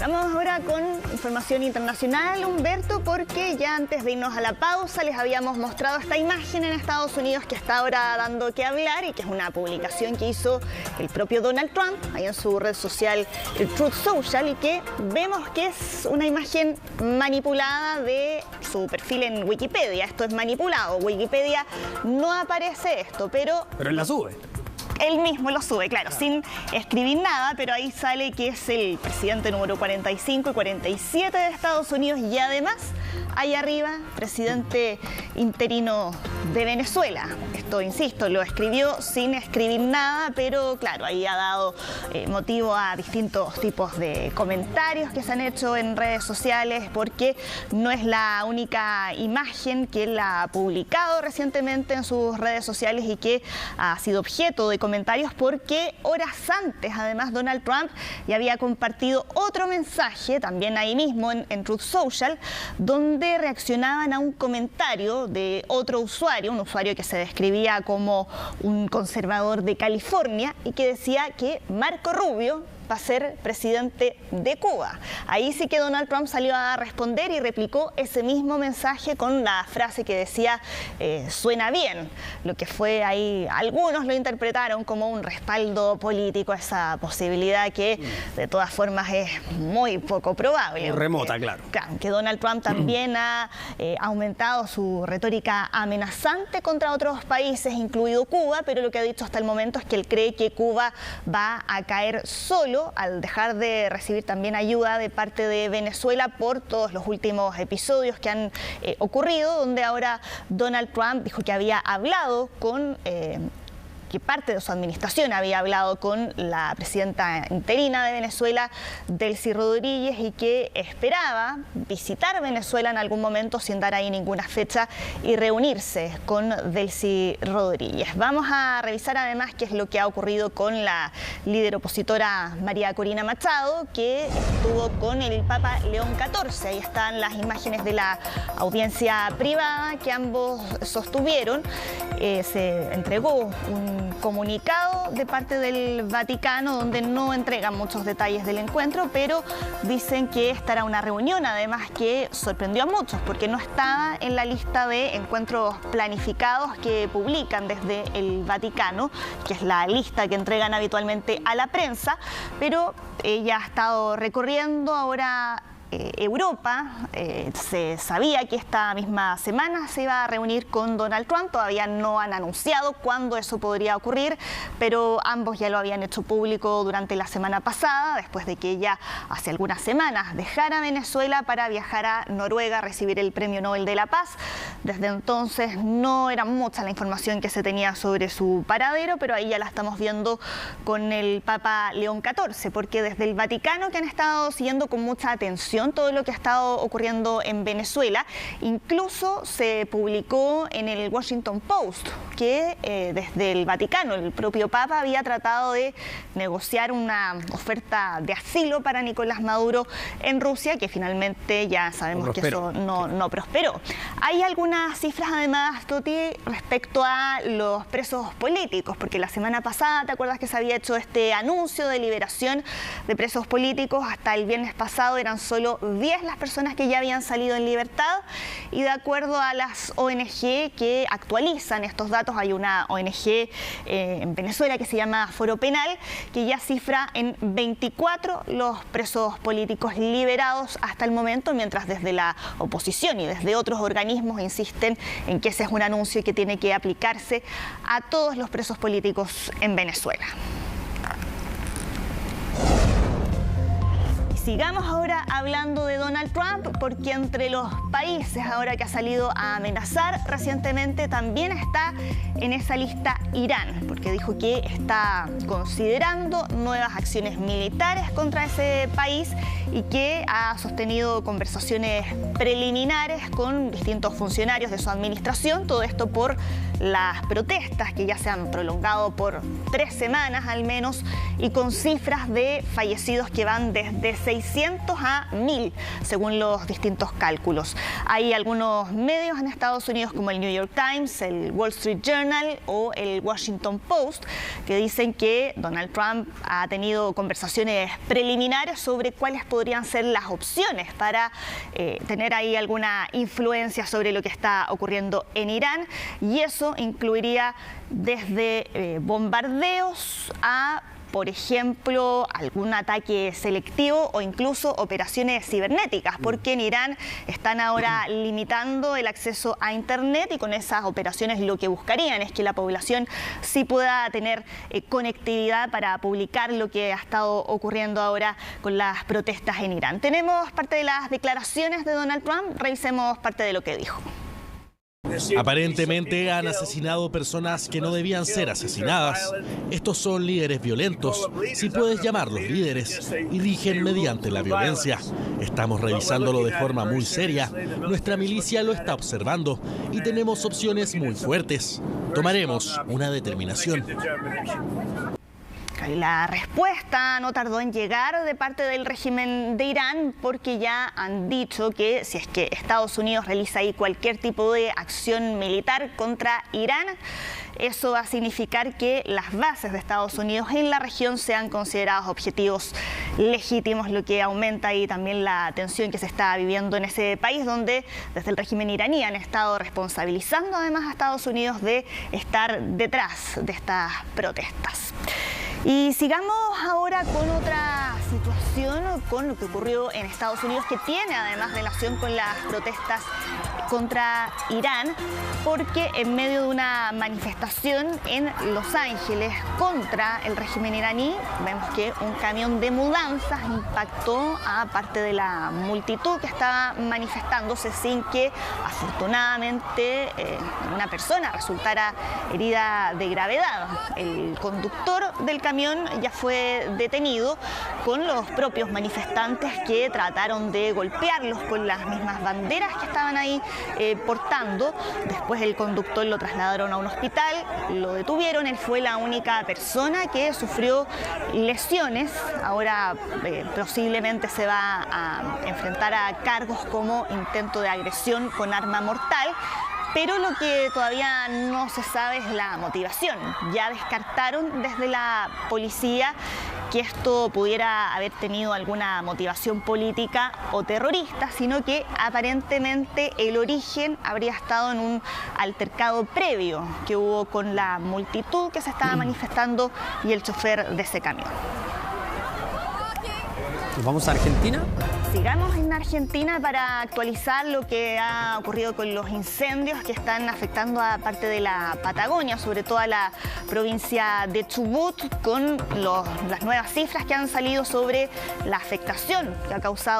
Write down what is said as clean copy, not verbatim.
Vamos ahora con información internacional, Humberto, porque ya antes de irnos a la pausa les habíamos mostrado esta imagen en Estados Unidos que está ahora dando que hablar y que es una publicación que hizo el propio Donald Trump ahí en su red social, el Truth Social, y que vemos que es una imagen manipulada de su perfil en Wikipedia. Esto es manipulado. Wikipedia no aparece esto, pero él la sube. Él mismo lo sube, claro, sin escribir nada, pero ahí sale que es el presidente número 45 y 47 de Estados Unidos y además, ahí arriba, presidente interino de Venezuela. Esto, insisto, lo escribió sin escribir nada, pero claro, ahí ha dado motivo a distintos tipos de comentarios que se han hecho en redes sociales, porque no es la única imagen que él ha publicado recientemente en sus redes sociales y que ha sido objeto de comentarios, porque horas antes, además, Donald Trump ya había compartido otro mensaje, también ahí mismo en Truth Social, donde reaccionaban a un comentario de otro usuario, un usuario que se describía como un conservador de California y que decía que Marco Rubio va a ser presidente de Cuba. Ahí sí que Donald Trump salió a responder y replicó ese mismo mensaje con la frase que decía suena bien, lo que fue ahí, algunos lo interpretaron como un respaldo político a esa posibilidad que de todas formas es muy poco probable. Remota, claro. Que Donald Trump también ha aumentado su retórica amenazante contra otros países, incluido Cuba, pero lo que ha dicho hasta el momento es que él cree que Cuba va a caer solo al dejar de recibir también ayuda de parte de Venezuela por todos los últimos episodios que han ocurrido, donde ahora Donald Trump dijo que había hablado con que parte de su administración había hablado con la presidenta interina de Venezuela, Delcy Rodríguez, y que esperaba visitar Venezuela en algún momento sin dar ahí ninguna fecha y reunirse con Delcy Rodríguez. Vamos a revisar además qué es lo que ha ocurrido con la líder opositora María Corina Machado, que estuvo con el Papa León XIV. Ahí están las imágenes de la audiencia privada que ambos sostuvieron. Se entregó un comunicado de parte del Vaticano donde no entregan muchos detalles del encuentro, pero dicen que esta era una reunión además que sorprendió a muchos porque no estaba en la lista de encuentros planificados que publican desde el Vaticano, que es la lista que entregan habitualmente a la prensa, pero ella ha estado recorriendo ahora Europa. Se sabía que esta misma semana se iba a reunir con Donald Trump, todavía no han anunciado cuándo eso podría ocurrir, pero ambos ya lo habían hecho público durante la semana pasada, después de que ella hace algunas semanas dejara Venezuela para viajar a Noruega a recibir el Premio Nobel de la Paz. Desde entonces no era mucha la información que se tenía sobre su paradero, pero ahí ya la estamos viendo con el Papa León XIV, porque desde el Vaticano, que han estado siguiendo con mucha atención todo lo que ha estado ocurriendo en Venezuela, incluso se publicó en el Washington Post que desde el Vaticano el propio Papa había tratado de negociar una oferta de asilo para Nicolás Maduro en Rusia, que finalmente ya sabemos que eso no prosperó. Hay algunas cifras además, Toti, respecto a los presos políticos, porque la semana pasada, ¿te acuerdas que se había hecho este anuncio de liberación de presos políticos? Hasta el viernes pasado eran solo 10 las personas que ya habían salido en libertad, y de acuerdo a las ONG que actualizan estos datos, hay una ONG en Venezuela que se llama Foro Penal, que ya cifra en 24 los presos políticos liberados hasta el momento, mientras desde la oposición y desde otros organismos insisten en que ese es un anuncio y que tiene que aplicarse a todos los presos políticos en Venezuela. Sigamos ahora hablando de Donald Trump, porque entre los países ahora que ha salido a amenazar recientemente también está en esa lista Irán, porque dijo que está considerando nuevas acciones militares contra ese país y que ha sostenido conversaciones preliminares con distintos funcionarios de su administración, todo esto por las protestas que ya se han prolongado por 3 semanas al menos y con cifras de fallecidos que van desde 600 a 1000, según los distintos cálculos. Hay algunos medios en Estados Unidos como el New York Times, el Wall Street Journal o el Washington Post que dicen que Donald Trump ha tenido conversaciones preliminares sobre cuáles podrían ser las opciones para tener ahí alguna influencia sobre lo que está ocurriendo en Irán, y eso incluiría desde bombardeos a, por ejemplo, algún ataque selectivo o incluso operaciones cibernéticas, porque en Irán están ahora limitando el acceso a Internet, y con esas operaciones lo que buscarían es que la población sí pueda tener conectividad para publicar lo que ha estado ocurriendo ahora con las protestas en Irán. Tenemos parte de las declaraciones de Donald Trump, revisemos parte de lo que dijo. Aparentemente han asesinado personas que no debían ser asesinadas. Estos son líderes violentos, si puedes llamarlos líderes, y rigen mediante la violencia. Estamos revisándolo de forma muy seria. Nuestra milicia lo está observando y tenemos opciones muy fuertes. Tomaremos una determinación. La respuesta no tardó en llegar de parte del régimen de Irán, porque ya han dicho que si es que Estados Unidos realiza ahí cualquier tipo de acción militar contra Irán, eso va a significar que las bases de Estados Unidos en la región sean considerados objetivos legítimos, lo que aumenta ahí también la tensión que se está viviendo en ese país, donde desde el régimen iraní han estado responsabilizando además a Estados Unidos de estar detrás de estas protestas. Y sigamos ahora con otra situación, con lo que ocurrió en Estados Unidos, que tiene además relación con las protestas contra Irán, porque en medio de una manifestación en Los Ángeles contra el régimen iraní, vemos que un camión de mudanzas impactó a parte de la multitud que estaba manifestándose, sin que afortunadamente una persona resultara herida de gravedad. El conductor del camión ya fue detenido, con los propios manifestantes que trataron de golpearlos con las mismas banderas que estaban ahí portando. Después el conductor lo trasladaron a un hospital, lo detuvieron. Él fue la única persona que sufrió lesiones. Ahora posiblemente se va a enfrentar a cargos como intento de agresión con arma mortal. Pero lo que todavía no se sabe es la motivación. Ya descartaron desde la policía que esto pudiera haber tenido alguna motivación política o terrorista, sino que aparentemente el origen habría estado en un altercado previo que hubo con la multitud que se estaba manifestando y el chofer de ese camión. ¿Nos vamos a Argentina? Sigamos en Argentina para actualizar lo que ha ocurrido con los incendios que están afectando a parte de la Patagonia, sobre todo a la provincia de Chubut, con las nuevas cifras que han salido sobre la afectación que ha causado